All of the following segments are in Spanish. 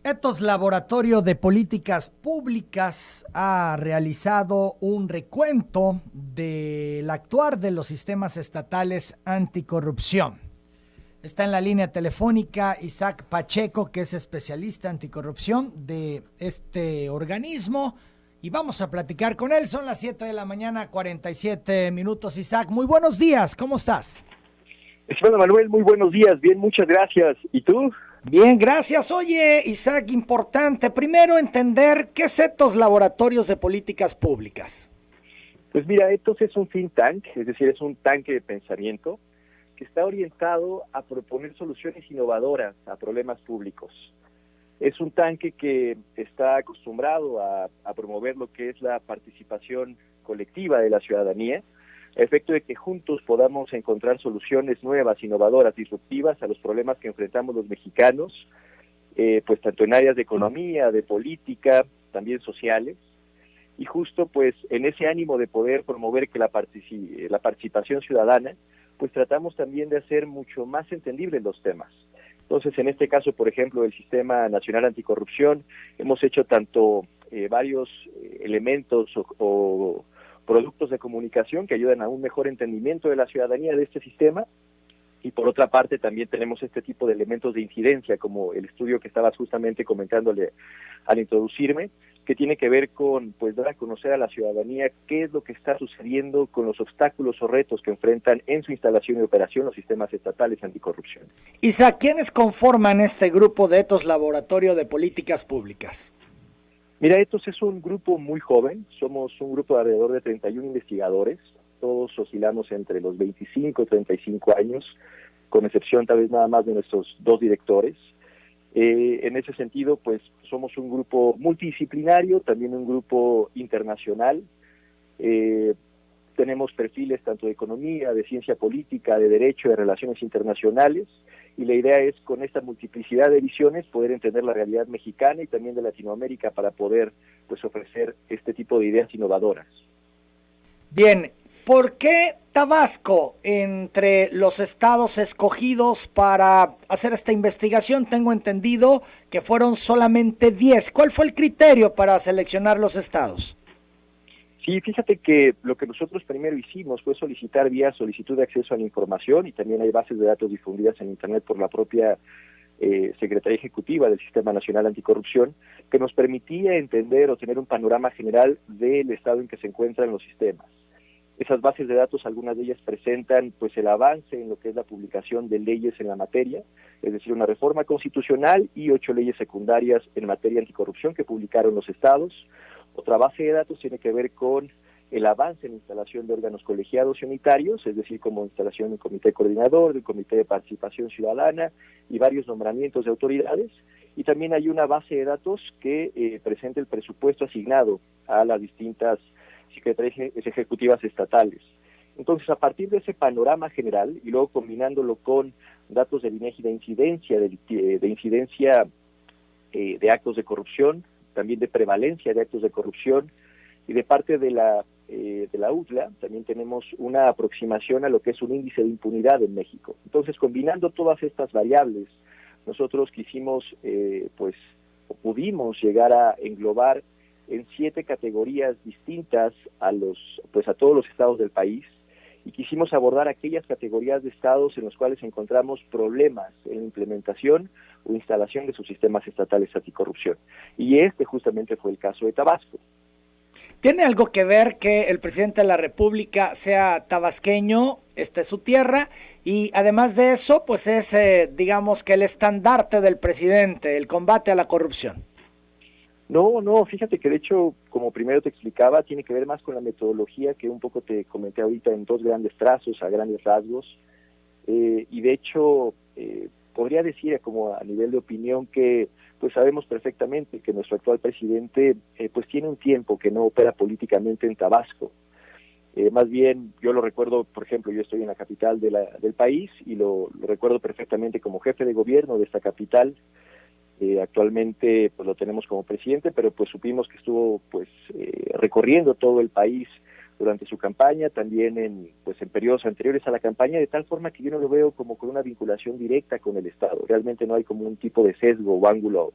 Ethos Laboratorio de Políticas Públicas ha realizado un recuento del actuar de los sistemas estatales anticorrupción. Está en la línea telefónica Isaac Pacheco, que es especialista anticorrupción de este organismo, y vamos a platicar con él. Son las 7 de la mañana, 47 minutos. Isaac, muy buenos días, ¿cómo estás? Estimado Manuel, muy buenos días, bien, muchas gracias. ¿Y tú? Bien, gracias. Oye, Isaac, importante, primero entender qué es Ethos Laboratorios de Políticas Públicas. Pues mira, Ethos es un think tank, es decir, es un tanque de pensamiento que está orientado a proponer soluciones innovadoras a problemas públicos. Es un tanque que está acostumbrado a promover lo que es la participación colectiva de la ciudadanía, a efecto de que juntos podamos encontrar soluciones nuevas, innovadoras, disruptivas a los problemas que enfrentamos los mexicanos, pues tanto en áreas de economía, de política, también sociales, y justo pues en ese ánimo de poder promover que la participación ciudadana, pues tratamos también de hacer mucho más entendibles los temas. Entonces, en este caso, por ejemplo, el Sistema Nacional Anticorrupción, hemos hecho tanto varios elementos o productos de comunicación que ayudan a un mejor entendimiento de la ciudadanía de este sistema, y por otra parte también tenemos este tipo de elementos de incidencia, como el estudio que estabas justamente comentándole al introducirme, que tiene que ver con pues dar a conocer a la ciudadanía qué es lo que está sucediendo con los obstáculos o retos que enfrentan en su instalación y operación los sistemas estatales anticorrupción. Isaac, ¿quiénes conforman este grupo de Ethos Laboratorio de Políticas Públicas? Mira, Ethos es un grupo muy joven, somos un grupo de alrededor de 31 investigadores, todos oscilamos entre los 25 y 35 años, con excepción tal vez nada más de nuestros dos directores. En ese sentido, pues somos un grupo multidisciplinario, también un grupo internacional. Tenemos perfiles tanto de economía, de ciencia política, de derecho, de relaciones internacionales, y la idea es con esta multiplicidad de visiones poder entender la realidad mexicana y también de Latinoamérica para poder pues ofrecer este tipo de ideas innovadoras. Bien, ¿por qué Tabasco entre los estados escogidos para hacer esta investigación? Tengo entendido que fueron solamente 10. ¿Cuál fue el criterio para seleccionar los estados? Sí, fíjate que lo que nosotros primero hicimos fue solicitar vía solicitud de acceso a la información, y también hay bases de datos difundidas en Internet por la propia Secretaría Ejecutiva del Sistema Nacional Anticorrupción, que nos permitía entender o tener un panorama general del estado en que se encuentran los sistemas. Esas bases de datos, algunas de ellas presentan pues el avance en lo que es la publicación de leyes en la materia, es decir, una reforma constitucional y 8 leyes secundarias en materia anticorrupción que publicaron los estados. Otra base de datos tiene que ver con el avance en instalación de órganos colegiados y unitarios, es decir, como instalación del comité coordinador, del comité de participación ciudadana y varios nombramientos de autoridades. Y también hay una base de datos que presenta el presupuesto asignado a las distintas secretarías ejecutivas estatales. Entonces, a partir de ese panorama general y luego combinándolo con datos del INEGI de incidencia, de actos de corrupción, también de prevalencia de actos de corrupción, y de parte de la UTLA también tenemos una aproximación a lo que es un índice de impunidad en México. Entonces, combinando todas estas variables, nosotros quisimos, o pudimos llegar a englobar en 7 categorías distintas a todos los estados del país, y quisimos abordar aquellas categorías de estados en los cuales encontramos problemas en la implementación o instalación de sus sistemas estatales anticorrupción. Y este justamente fue el caso de Tabasco. ¿Tiene algo que ver que el presidente de la República sea tabasqueño, esta es su tierra, y además de eso, pues es, digamos que el estandarte del presidente, el combate a la corrupción? No, fíjate que de hecho, como primero te explicaba, tiene que ver más con la metodología que un poco te comenté ahorita en 2 grandes trazos, a grandes rasgos, y de hecho podría decir como a nivel de opinión que pues sabemos perfectamente que nuestro actual presidente pues tiene un tiempo que no opera políticamente en Tabasco. Más bien, yo lo recuerdo, por ejemplo, yo estoy en la capital del país y lo recuerdo perfectamente como jefe de gobierno de esta capital. Actualmente pues lo tenemos como presidente, pero pues supimos que estuvo pues recorriendo todo el país durante su campaña, también en periodos anteriores a la campaña, de tal forma que yo no lo veo como con una vinculación directa con el Estado. Realmente no hay como un tipo de sesgo o ángulo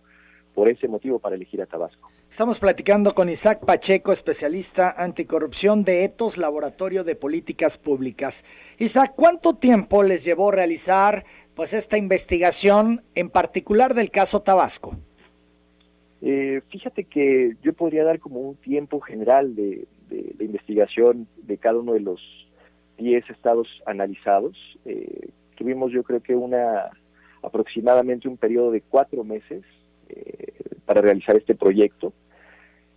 por ese motivo para elegir a Tabasco. Estamos platicando con Isaac Pacheco, especialista anticorrupción de Ethos, Laboratorio de Políticas Públicas. Isaac, ¿cuánto tiempo les llevó realizar esta investigación, en particular del caso Tabasco? Fíjate que yo podría dar como un tiempo general de investigación de cada uno de los 10 estados analizados. Tuvimos, yo creo que aproximadamente un periodo de 4 meses para realizar este proyecto,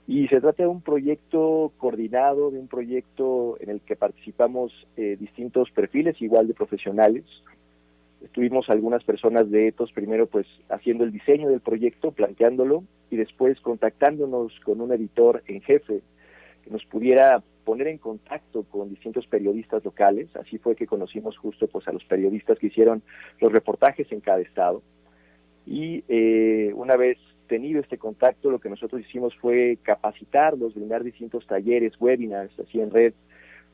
y se trata de un proyecto coordinado, de un proyecto en el que participamos distintos perfiles igual de profesionales. Estuvimos algunas personas de Ethos primero haciendo el diseño del proyecto, planteándolo, y después contactándonos con un editor en jefe que nos pudiera poner en contacto con distintos periodistas locales. Así fue que conocimos justo a los periodistas que hicieron los reportajes en cada estado. Y una vez tenido este contacto, lo que nosotros hicimos fue capacitarlos, brindar distintos talleres, webinars, así en red,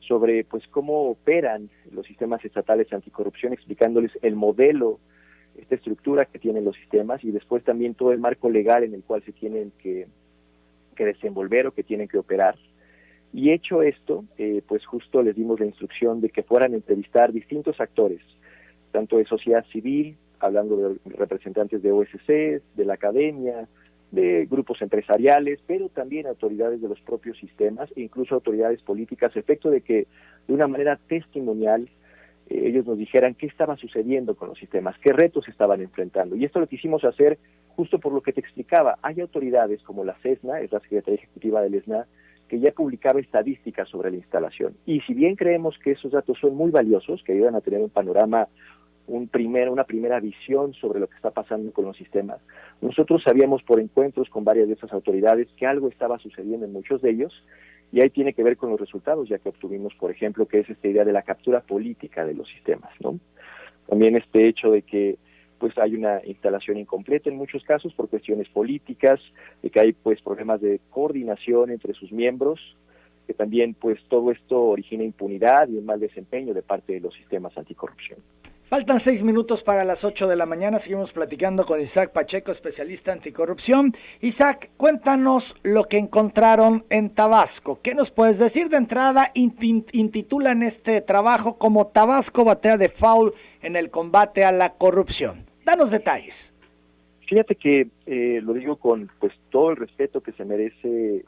sobre cómo operan los sistemas estatales anticorrupción, explicándoles el modelo, esta estructura que tienen los sistemas, y después también todo el marco legal en el cual se tienen que desenvolver o que tienen que operar. Y hecho esto, justo les dimos la instrucción de que fueran a entrevistar distintos actores, tanto de sociedad civil, hablando de representantes de OSCs, de la academia, de grupos empresariales, pero también autoridades de los propios sistemas e incluso autoridades políticas, a efecto de que de una manera testimonial ellos nos dijeran qué estaba sucediendo con los sistemas, qué retos estaban enfrentando. Y esto lo quisimos hacer justo por lo que te explicaba. Hay autoridades como la CESNA, es la Secretaría Ejecutiva del ESNA, que ya publicaba estadísticas sobre la instalación. Y si bien creemos que esos datos son muy valiosos, que ayudan a tener un panorama, una primera visión sobre lo que está pasando con los sistemas, nosotros sabíamos por encuentros con varias de esas autoridades que algo estaba sucediendo en muchos de ellos, y ahí tiene que ver con los resultados, ya que obtuvimos, por ejemplo, que es esta idea de la captura política de los sistemas, ¿no? También este hecho de que hay una instalación incompleta en muchos casos por cuestiones políticas, de que hay problemas de coordinación entre sus miembros, que también todo esto origina impunidad y un mal desempeño de parte de los sistemas anticorrupción. Faltan 6 minutos para las 8 de la mañana. Seguimos platicando con Isaac Pacheco, especialista anticorrupción. Isaac, cuéntanos lo que encontraron en Tabasco. ¿Qué nos puedes decir de entrada? Intitulan este trabajo como Tabasco batea de foul en el combate a la corrupción. Danos detalles. Fíjate que lo digo con todo el respeto que se merece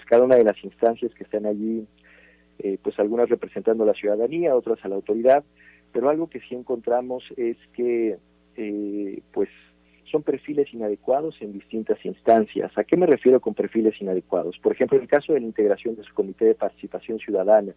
cada una de las instancias que están allí, algunas representando a la ciudadanía, otras a la autoridad, pero algo que sí encontramos es que son perfiles inadecuados en distintas instancias. ¿A qué me refiero con perfiles inadecuados? Por ejemplo, en el caso de la integración de su Comité de Participación Ciudadana,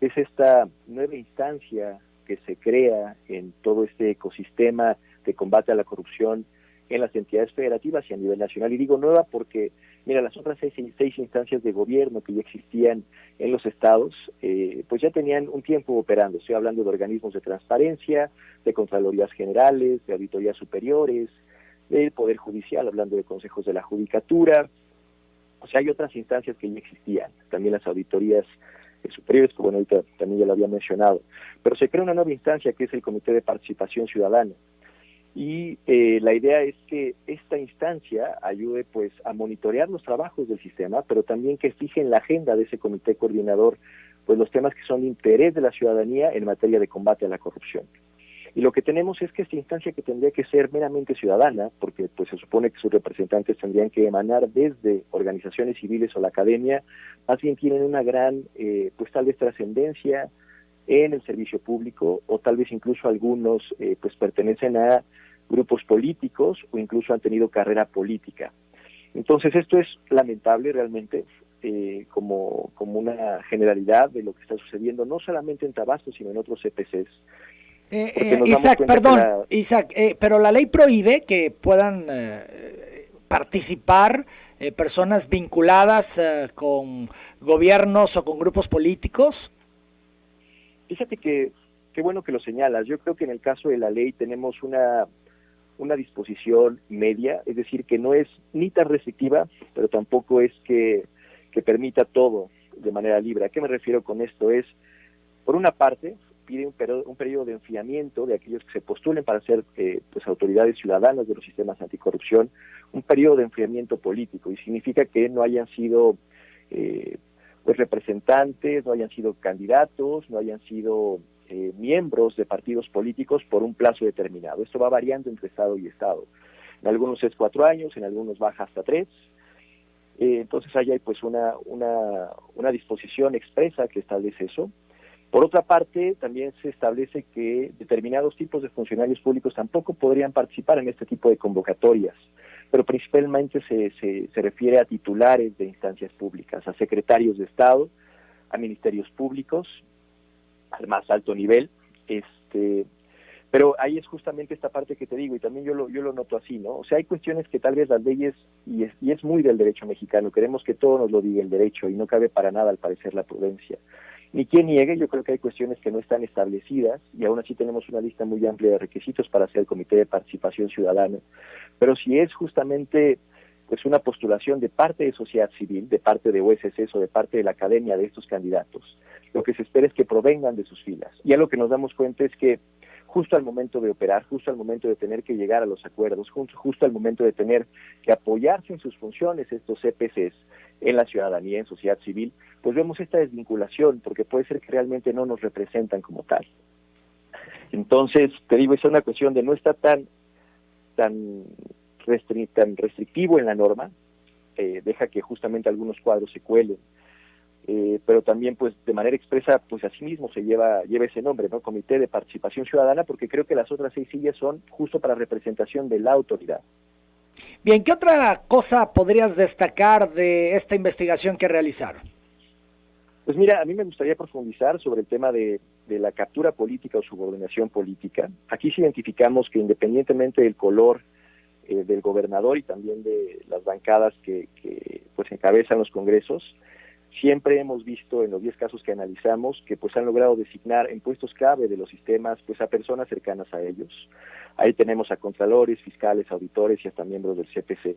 es esta nueva instancia que se crea en todo este ecosistema de combate a la corrupción en las entidades federativas y a nivel nacional. Y digo nueva porque, mira, las otras seis instancias de gobierno que ya existían en los estados, ya tenían un tiempo operando. Estoy hablando de organismos de transparencia, de contralorías generales, de auditorías superiores, del Poder Judicial, hablando de consejos de la judicatura. O sea, hay otras instancias que ya existían, también las auditorías superiores, que ahorita también ya lo había mencionado. Pero se crea una nueva instancia que es el Comité de Participación Ciudadana. Y la idea es que esta instancia ayude a monitorear los trabajos del sistema, pero también que fije en la agenda de ese comité coordinador los temas que son de interés de la ciudadanía en materia de combate a la corrupción. Y lo que tenemos es que esta instancia, que tendría que ser meramente ciudadana, porque se supone que sus representantes tendrían que emanar desde organizaciones civiles o la academia, más bien tienen una gran tal vez trascendencia en el servicio público, o tal vez incluso algunos pertenecen a grupos políticos o incluso han tenido carrera política. Entonces esto es lamentable realmente, como una generalidad de lo que está sucediendo no solamente en Tabasco sino en otros CPCs. Isaac, pero la ley prohíbe que puedan participar personas vinculadas con gobiernos o con grupos políticos. Fíjate que qué bueno que lo señalas. Yo creo que en el caso de la ley tenemos una disposición media, es decir, que no es ni tan restrictiva, pero tampoco es que permita todo. de manera libre. ¿A qué me refiero con esto? Es, por una parte, pide un periodo de enfriamiento de aquellos que se postulen para ser pues autoridades ciudadanas de los sistemas anticorrupción, un periodo de enfriamiento político, y significa que no hayan sido pues representantes, no hayan sido candidatos, no hayan sido miembros de partidos políticos por un plazo determinado. Esto va variando entre estado y estado. En algunos es 4 años, en algunos baja hasta 3. Entonces ahí hay pues una disposición expresa que establece eso. Por otra parte, también se establece que determinados tipos de funcionarios públicos tampoco podrían participar en este tipo de convocatorias, pero principalmente se refiere a titulares de instancias públicas, a secretarios de Estado, a ministerios públicos, al más alto nivel, pero ahí es justamente esta parte que te digo, y también yo lo noto así, ¿no? O sea, hay cuestiones que tal vez las leyes, y es muy del derecho mexicano, queremos que todo nos lo diga el derecho, y no cabe para nada, al parecer, la prudencia. Ni quien niegue, yo creo que hay cuestiones que no están establecidas, y aún así tenemos una lista muy amplia de requisitos para hacer el Comité de Participación Ciudadana, pero si es justamente pues una postulación de parte de sociedad civil, de parte de OSCs o de parte de la academia de estos candidatos, lo que se espera es que provengan de sus filas. Y a lo que nos damos cuenta es que justo al momento de operar, justo al momento de tener que llegar a los acuerdos, justo al momento de tener que apoyarse en sus funciones estos CPCs en la ciudadanía, en sociedad civil, pues vemos esta desvinculación, porque puede ser que realmente no nos representan como tal. Entonces, te digo, es una cuestión de no estar tan restrictivo en la norma, deja que justamente algunos cuadros se cuelen, pero también pues de manera expresa pues así mismo se lleva ese nombre, ¿no? Comité de Participación Ciudadana, porque creo que las otras 6 sillas son justo para representación de la autoridad. Bien, ¿qué otra cosa podrías destacar de esta investigación que realizaron? Pues mira, a mí me gustaría profundizar sobre el tema de la captura política o subordinación política. Aquí sí identificamos que independientemente del color del gobernador y también de las bancadas que pues encabezan los congresos, siempre hemos visto en los 10 casos que analizamos que pues han logrado designar en puestos clave de los sistemas pues a personas cercanas a ellos. Ahí tenemos a contralores, fiscales, auditores y hasta miembros del CPC.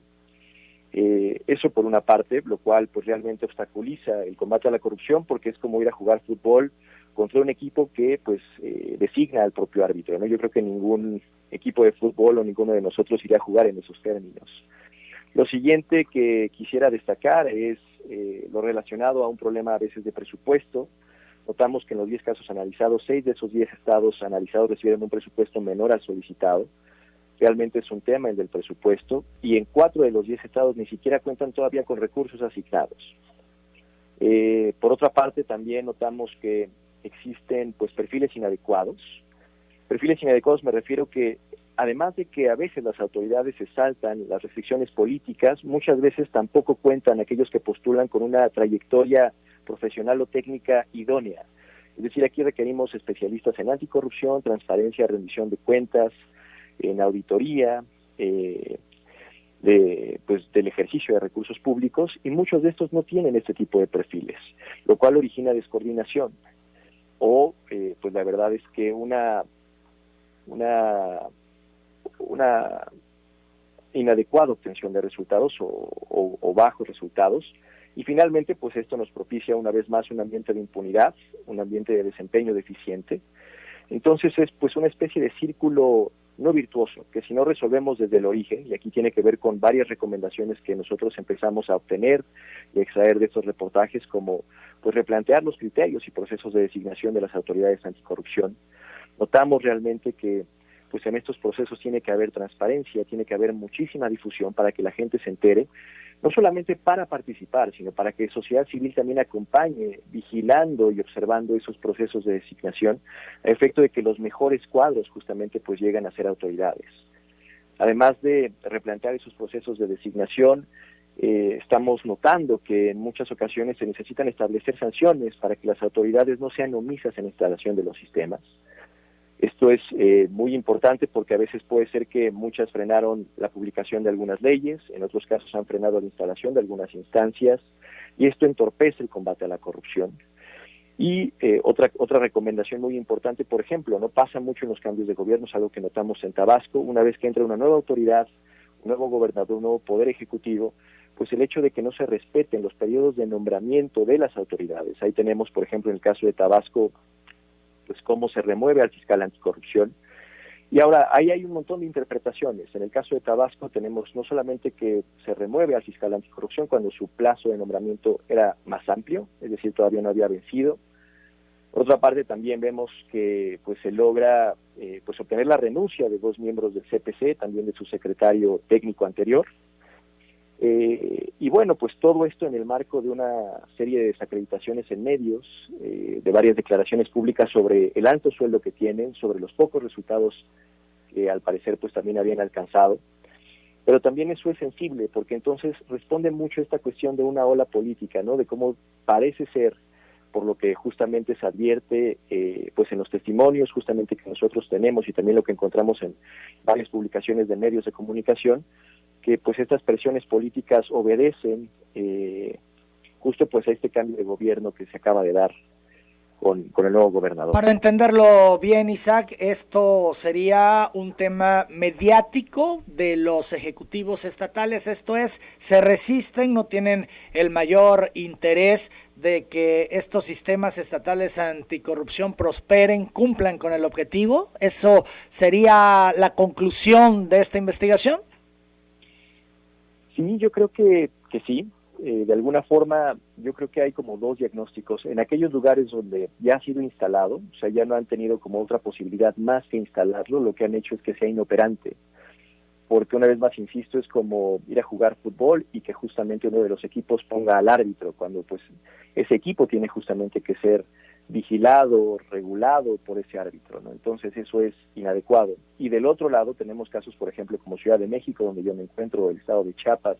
Eso por una parte, lo cual pues realmente obstaculiza el combate a la corrupción, porque es como ir a jugar fútbol contra un equipo que pues designa al propio árbitro, ¿no? Yo creo que ningún equipo de fútbol o ninguno de nosotros iría a jugar en esos términos. Lo siguiente que quisiera destacar es lo relacionado a un problema a veces de presupuesto. Notamos que en los 10 casos analizados, 6 de esos 10 estados analizados recibieron un presupuesto menor al solicitado. Realmente es un tema el del presupuesto, y en 4 de los 10 estados ni siquiera cuentan todavía con recursos asignados. Por otra parte, también notamos que existen pues perfiles inadecuados. Perfiles inadecuados me refiero que, además de que a veces las autoridades se saltan las restricciones políticas, muchas veces tampoco cuentan aquellos que postulan con una trayectoria profesional o técnica idónea. Es decir, aquí requerimos especialistas en anticorrupción, transparencia, rendición de cuentas, en auditoría, del ejercicio de recursos públicos, y muchos de estos no tienen este tipo de perfiles, lo cual origina descoordinación. O, pues la verdad es que una inadecuada obtención de resultados o bajos resultados, y finalmente pues esto nos propicia una vez más un ambiente de impunidad, un ambiente de desempeño deficiente. Entonces es pues una especie de círculo no virtuoso, que si no resolvemos desde el origen, y aquí tiene que ver con varias recomendaciones que nosotros empezamos a obtener y extraer de estos reportajes, como pues replantear los criterios y procesos de designación de las autoridades anticorrupción. Notamos realmente que pues en estos procesos tiene que haber transparencia, tiene que haber muchísima difusión para que la gente se entere, no solamente para participar, sino para que sociedad civil también acompañe, vigilando y observando esos procesos de designación, a efecto de que los mejores cuadros justamente pues lleguen a ser autoridades. Además de replantear esos procesos de designación, estamos notando que en muchas ocasiones se necesitan establecer sanciones para que las autoridades no sean omisas en la instalación de los sistemas. Esto es muy importante porque a veces puede ser que muchas frenaron la publicación de algunas leyes, en otros casos han frenado la instalación de algunas instancias, y esto entorpece el combate a la corrupción. Y otra recomendación muy importante, por ejemplo, no pasa mucho en los cambios de gobierno, es algo que notamos en Tabasco. Una vez que entra una nueva autoridad, nuevo gobernador, un nuevo poder ejecutivo, pues el hecho de que no se respeten los periodos de nombramiento de las autoridades. Ahí tenemos, por ejemplo, en el caso de Tabasco, pues cómo se remueve al fiscal anticorrupción. Y ahora, ahí hay un montón de interpretaciones. En el caso de Tabasco tenemos no solamente que se remueve al fiscal anticorrupción cuando su plazo de nombramiento era más amplio, es decir, todavía no había vencido. Por otra parte, también vemos que pues se logra pues obtener la renuncia de 2 miembros del CPC, también de su secretario técnico anterior. Y bueno, pues todo esto en el marco de una serie de desacreditaciones en medios, de varias declaraciones públicas sobre el alto sueldo que tienen, sobre los pocos resultados que al parecer pues también habían alcanzado. Pero también eso es sensible, porque entonces responde mucho a esta cuestión de una ola política, ¿no? De cómo parece ser, por lo que justamente se advierte pues en los testimonios justamente que nosotros tenemos y también lo que encontramos en varias publicaciones de medios de comunicación, que pues estas presiones políticas obedecen justo pues a este cambio de gobierno que se acaba de dar con el nuevo gobernador. Para entenderlo bien, Isaac, esto sería un tema mediático de los ejecutivos estatales, esto es, se resisten, no tienen el mayor interés de que estos sistemas estatales anticorrupción prosperen, cumplan con el objetivo. ¿Eso sería la conclusión de esta investigación? Sí, yo creo que sí. De alguna forma, yo creo que hay como 2 diagnósticos. En aquellos lugares donde ya ha sido instalado, o sea, ya no han tenido como otra posibilidad más que instalarlo, lo que han hecho es que sea inoperante. Porque una vez más, insisto, es como ir a jugar fútbol y que justamente uno de los equipos ponga al árbitro, cuando pues ese equipo tiene justamente que ser vigilado, regulado por ese árbitro, ¿no? Entonces eso es inadecuado. Y del otro lado tenemos casos, por ejemplo, como Ciudad de México, donde yo me encuentro, el estado de Chiapas,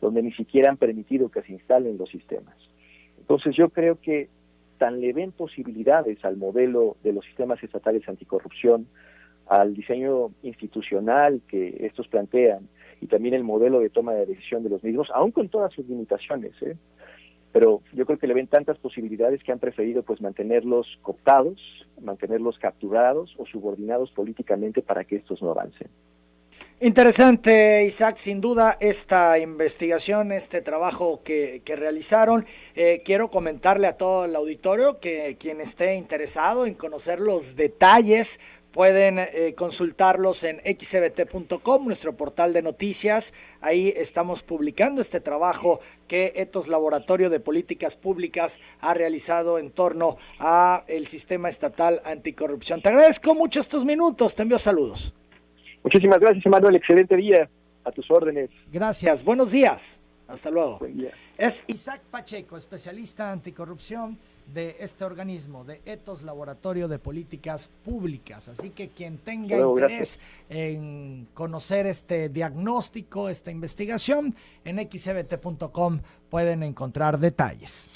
donde ni siquiera han permitido que se instalen los sistemas. Entonces yo creo que tan le ven posibilidades al modelo de los sistemas estatales anticorrupción, al diseño institucional que estos plantean y también el modelo de toma de decisión de los mismos, aún con todas sus limitaciones, pero yo creo que le ven tantas posibilidades que han preferido pues mantenerlos cooptados, mantenerlos capturados o subordinados políticamente para que estos no avancen. Interesante, Isaac, sin duda esta investigación, este trabajo que realizaron. Quiero comentarle a todo el auditorio que quien esté interesado en conocer los detalles pueden consultarlos en xbt.com, nuestro portal de noticias. Ahí estamos publicando este trabajo que Ethos Laboratorio de Políticas Públicas ha realizado en torno a el sistema estatal anticorrupción. Te agradezco mucho estos minutos, te envío saludos. Muchísimas gracias, Emanuel. Excelente día. A tus órdenes. Gracias. Buenos días. Hasta luego. Buen día. Es Isaac Pacheco, especialista anticorrupción de este organismo, de Ethos Laboratorio de Políticas Públicas. Así que quien tenga interés en conocer este diagnóstico, esta investigación, en xbt.com pueden encontrar detalles.